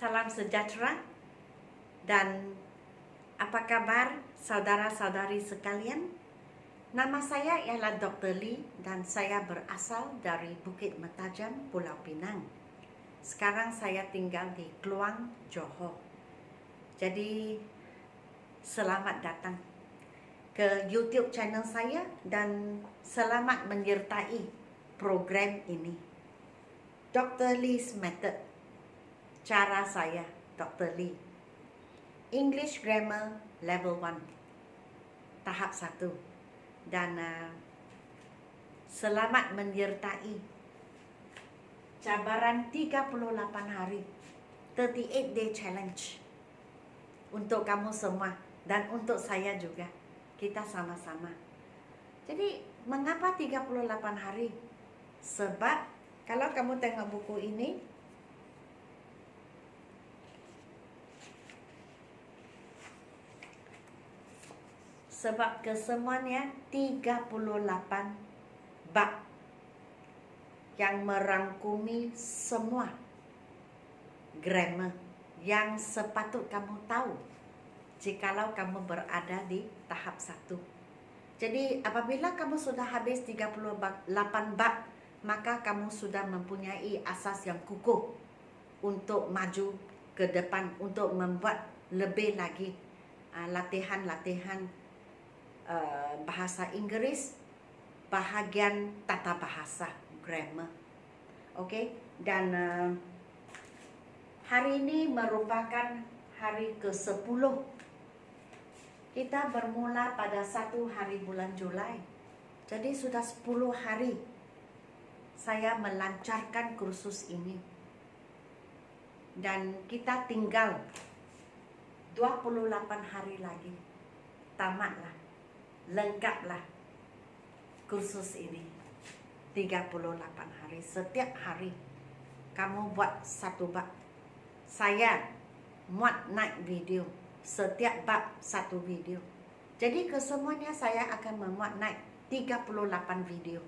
salam sejahtera dan apa kabar saudara-saudari sekalian? Nama saya ialah Dr. Lee dan saya berasal dari Bukit Metajam, Pulau Pinang. Sekarang saya tinggal di Kluang, Johor. Jadi selamat datang ke YouTube channel saya dan selamat menyertai program ini. Dr. Lee's Method, cara saya, Dr. Lee. English Grammar Level 1, tahap 1. Dan selamat menyertai cabaran 38 hari, 38 day challenge untuk kamu semua dan untuk saya juga. Kita sama-sama. Jadi mengapa 38 hari? Sebab kalau kamu tengok buku ini, sebab kesemuanya 38 bab yang merangkumi semua grammar yang sepatut kamu tahu jikalau kamu berada di tahap 1. Jadi apabila kamu sudah habis 38 bab, maka kamu sudah mempunyai asas yang kukuh untuk maju ke depan, untuk membuat lebih lagi latihan-latihan bahasa Inggris, bahagian tata bahasa, grammar. Okey, dan hari ini merupakan hari ke-10. Kita bermula pada 1 hari bulan Julai. Jadi sudah 10 hari saya melancarkan kursus ini. Dan kita tinggal 28 hari lagi. Tamatlah, lengkaplah kursus ini. 38 hari, setiap hari kamu buat satu bab. Saya muat naik video, setiap bab satu video. Jadi kesemuanya saya akan memuat naik 38 video.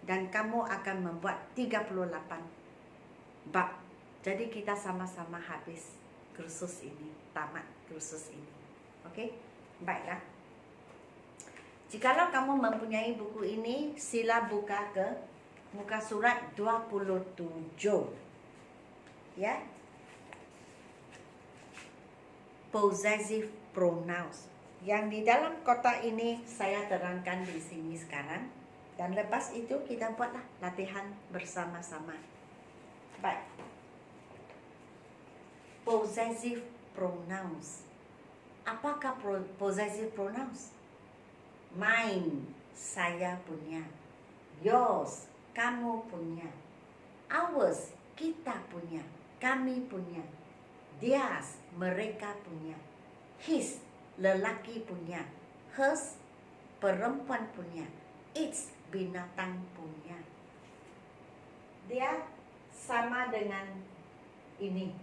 Dan kamu akan membuat 38 bab. Jadi kita sama-sama habis kursus ini, tamat kursus ini. Okey? Baiklah. Jikalau kamu mempunyai buku ini, sila buka ke muka surat 27. Ya. Possessive pronouns. Yang di dalam kotak ini saya terangkan di sini sekarang. Dan lepas itu kita buatlah latihan bersama-sama. Baik. Possessive pronouns. Apakah possessive pronouns? Mine, saya punya. Yours, kamu punya. Ours, kita punya. Kami punya. Theirs, mereka punya. His, lelaki punya. Hers, perempuan punya. Its, binatang punya. Dia sama dengan ini.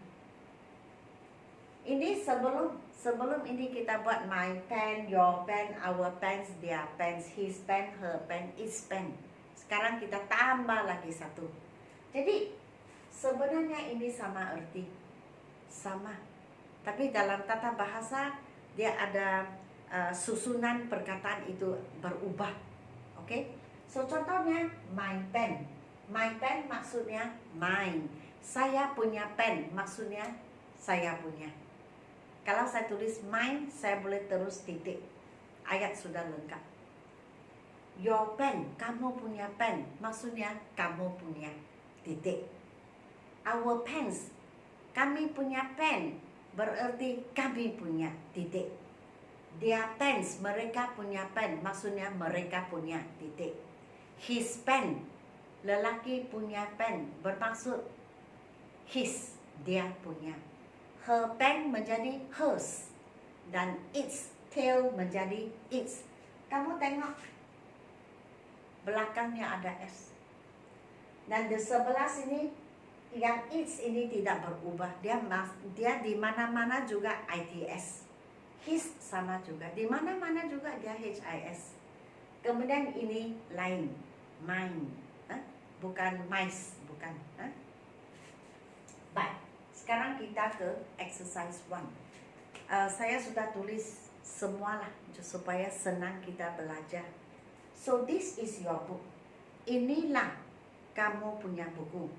Ini sebelum ini kita buat my pen, your pen, our pens, their pens, his pen, her pen, its pen. Sekarang kita tambah lagi satu. Jadi sebenarnya ini sama erti. Sama. Tapi dalam tata bahasa dia ada susunan perkataan itu berubah. Okey? So contohnya my pen. My pen maksudnya mine. Saya punya pen maksudnya saya punya. Kalau saya tulis mine, saya boleh terus titik. Ayat sudah lengkap. Your pen, kamu punya pen. Maksudnya kamu punya titik. Our pens, kami punya pen. Berarti kami punya titik. Their pens, mereka punya pen. Maksudnya mereka punya titik. His pen, lelaki punya pen. Bermaksud his, dia punya. Her pen menjadi hers. Dan its tail menjadi its. Kamu tengok. Belakangnya ada S. Dan di sebelah sini, yang its ini tidak berubah. Dia di mana-mana juga ITS. His sama juga. Di mana-mana juga dia HIS. Kemudian ini lain. Mine. Bukan mice. Bukan. Baik. Sekarang kita ke exercise 1. Saya sudah tulis semualah supaya senang kita belajar. So this is your book. Inilah kamu punya buku.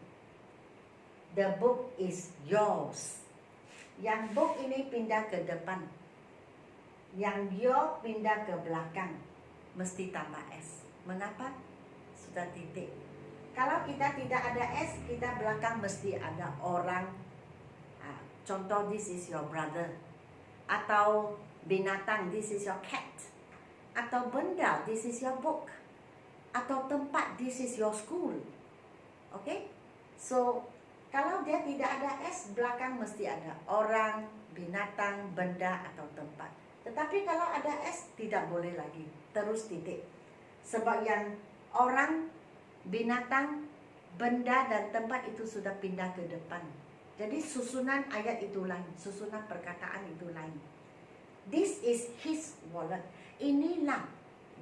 The book is yours. Yang book ini pindah ke depan. Yang your pindah ke belakang. Mesti tambah S. Mengapa? Sudah titik. Kalau kita tidak ada S, kita belakang mesti ada orang. Contoh, this is your brother. Atau binatang, this is your cat. Atau benda, this is your book. Atau tempat, this is your school. Okay? So, kalau dia tidak ada S, belakang mesti ada orang, binatang, benda, atau tempat. Tetapi kalau ada S, tidak boleh lagi. Terus titik. Sebab yang orang, binatang, benda, dan tempat itu sudah pindah ke depan. Jadi susunan ayat itu lain, susunan perkataan itu lain. This is his wallet. Inilah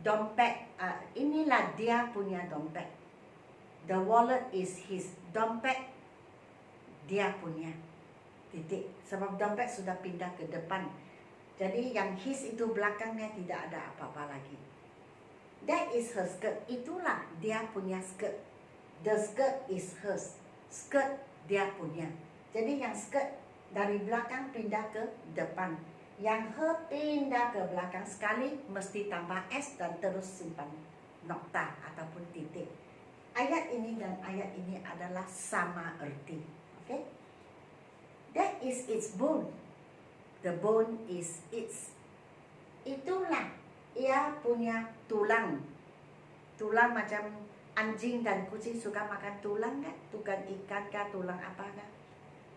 dompet, inilah dia punya dompet. The wallet is his. Dompet dia punya. Titik. Sebab dompet sudah pindah ke depan. Jadi yang his itu belakangnya tidak ada apa-apa lagi. That is her skirt. Itulah dia punya skirt. The skirt is hers. Skirt dia punya. Jadi yang skirt dari belakang pindah ke depan. Yang her pindah ke belakang sekali mesti tambah S dan terus simpan nokta ataupun titik. Ayat ini dan ayat ini adalah sama erti. Okay? That is its bone. The bone is its. Itulah ia punya tulang. Tulang macam anjing dan kucing suka makan tulang kan? Tulang ikan kah, tulang apa kah?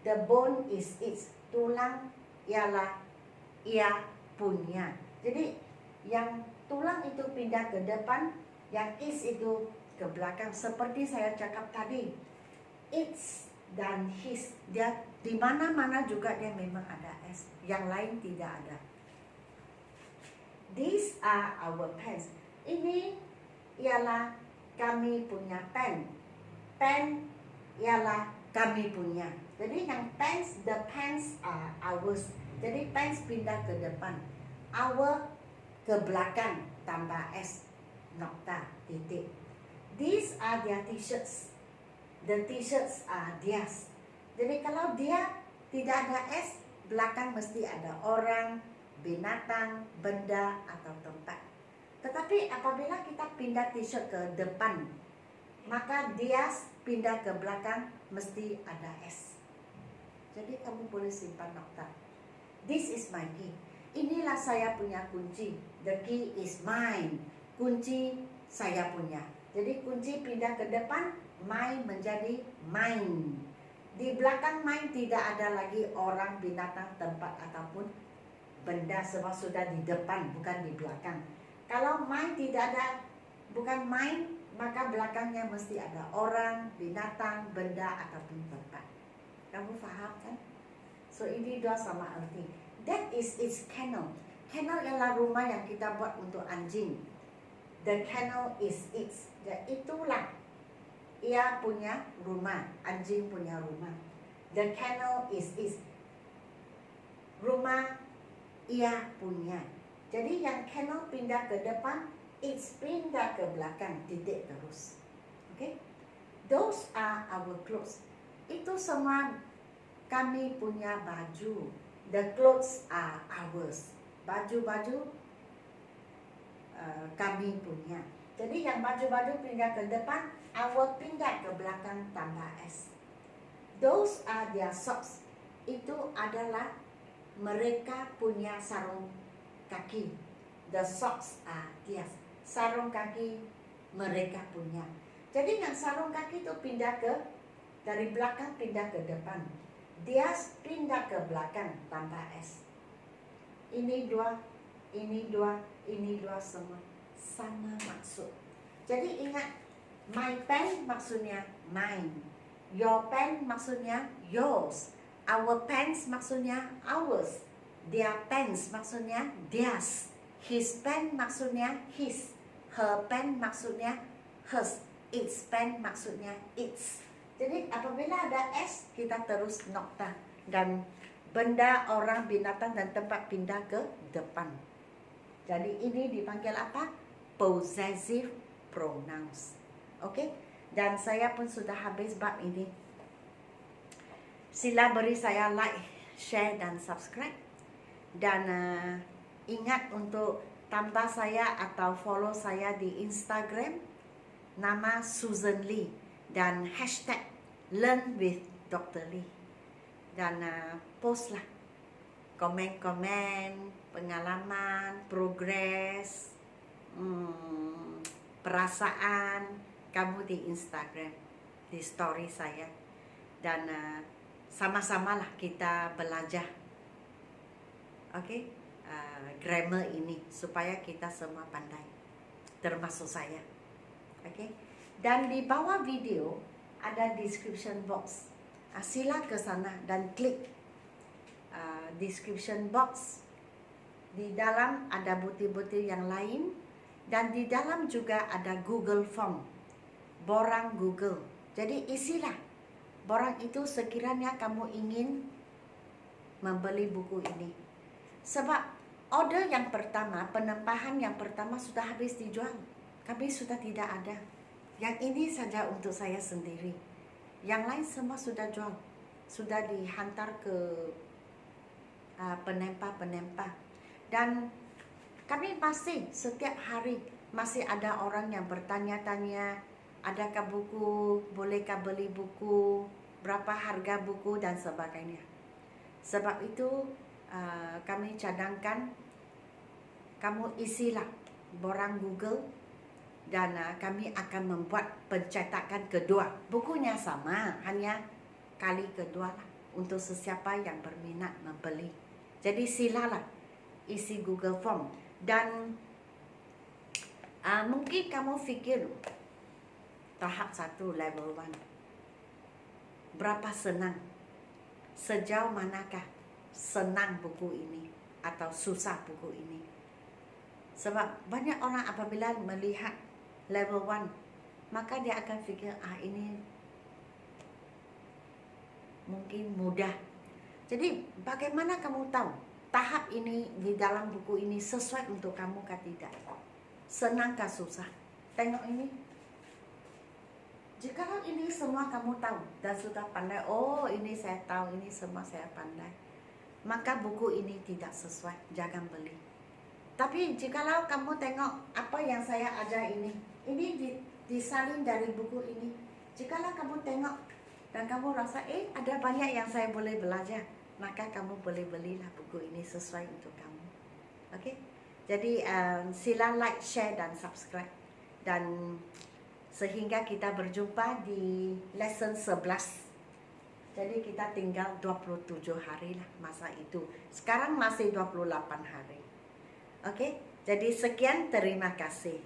The bone is its. Tulang ialah ia punya. Jadi yang tulang itu pindah ke depan, yang is itu ke belakang. Seperti saya cakap tadi, its dan his, dia di mana-mana juga dia memang ada S. Yang lain tidak ada. These are our pens. Ini ialah kami punya pen. Pen ialah kami punya. Jadi yang pens, the pens are ours. Jadi pens pindah ke depan. Our ke belakang tambah S. Nokta, titik. These are their t-shirts. The t-shirts are theirs. Jadi kalau dia tidak ada S, belakang mesti ada orang, binatang, benda, atau tempat. Tetapi apabila kita pindah t-shirt ke depan, maka dia pindah ke belakang mesti ada S. Jadi kamu boleh simpan nokta. This is my key. Inilah saya punya kunci. The key is mine. Kunci saya punya. Jadi kunci pindah ke depan, mine menjadi mine. Di belakang mine tidak ada lagi orang, binatang, tempat ataupun benda sebab sudah di depan, bukan di belakang. Kalau mine tidak ada, bukan mine, maka belakangnya mesti ada orang, binatang, benda ataupun tempat. Kamu faham kan? So ini dua sama arti. That is its kennel. Kennel ialah rumah yang kita buat untuk anjing. The kennel is its. Dan itulah ia punya rumah, anjing punya rumah. The kennel is its. Rumah ia punya. Jadi yang kennel pindah ke depan, its pindah ke belakang, titik terus. Okay? Those are our clothes. Itu semua kami punya baju. The clothes are ours. Baju-baju kami punya. Jadi yang baju-baju pindah ke depan, our pindah ke belakang tambah S. Those are their socks. Itu adalah mereka punya sarung kaki. The socks are theirs. Sarung kaki mereka punya. Jadi yang sarung kaki itu pindah ke dari belakang pindah ke depan. Dia pindah ke belakang tambah S. Ini dua, ini dua, ini dua semua sama maksud. Jadi ingat, my pen maksudnya mine. Your pen maksudnya yours. Our pens maksudnya ours. Their pens maksudnya theirs. His pen maksudnya his. Her pen maksudnya hers. Its pen maksudnya its. Jadi apabila ada S, kita terus nokta. dan benda, orang, binatang, dan tempat pindah ke depan. Jadi ini dipanggil apa? Possessive pronouns. Oke? Dan saya pun sudah habis bab ini. Sila beri saya like, share, dan subscribe. Dan ingat untuk tambah saya atau follow saya di Instagram, nama Susan Lee, dan hashtag Learn with Dr. Lee. Dan post lah komen-komen, pengalaman, progres, perasaan kamu di Instagram, di story saya. Dan sama-samalah kita belajar, oke, grammar ini supaya kita semua pandai, termasuk saya, oke. Dan di bawah video ada description box. Sila ke sana dan klik description box. Di dalam ada butir-butir yang lain, dan di dalam juga ada Google Form, borang Google. Jadi isilah borang itu sekiranya kamu ingin membeli buku ini. Sebab order yang pertama, penempahan yang pertama sudah habis dijual. Kami sudah tidak ada. Yang ini saja untuk saya sendiri. Yang lain semua sudah jual, sudah dihantar ke penempa-penempa. Dan kami masih setiap hari masih ada orang yang bertanya-tanya, adakah buku, bolehkah beli buku, berapa harga buku, dan sebagainya. Sebab itu kami cadangkan kamu isilah borang Google, dan kami akan membuat pencetakan kedua. Bukunya sama, hanya kali kedua lah, untuk sesiapa yang berminat membeli. Jadi silalah isi Google Form. Dan mungkin kamu fikir tahap 1 level 1 berapa senang, sejauh manakah senang buku ini atau susah buku ini. Sebab banyak orang apabila melihat level 1, maka dia akan fikir ini mungkin mudah. Jadi bagaimana kamu tahu tahap ini di dalam buku ini sesuai untuk kamu kah tidak? Senangkah susah? Tengok ini. Jikalau ini semua kamu tahu dan sudah pandai, oh ini saya tahu, ini semua saya pandai, maka buku ini tidak sesuai, jangan beli. Tapi jikalau kamu tengok apa yang saya ajar ini disalin dari buku ini. Jikalau kamu tengok dan kamu rasa ada banyak yang saya boleh belajar, maka kamu boleh belilah buku ini sesuai untuk kamu. Oke? Jadi sila like, share, dan subscribe. Dan sehingga kita berjumpa di lesson 11. Jadi kita tinggal 27 hari lah masa itu. Sekarang masih 28 hari. Oke? Jadi sekian, terima kasih.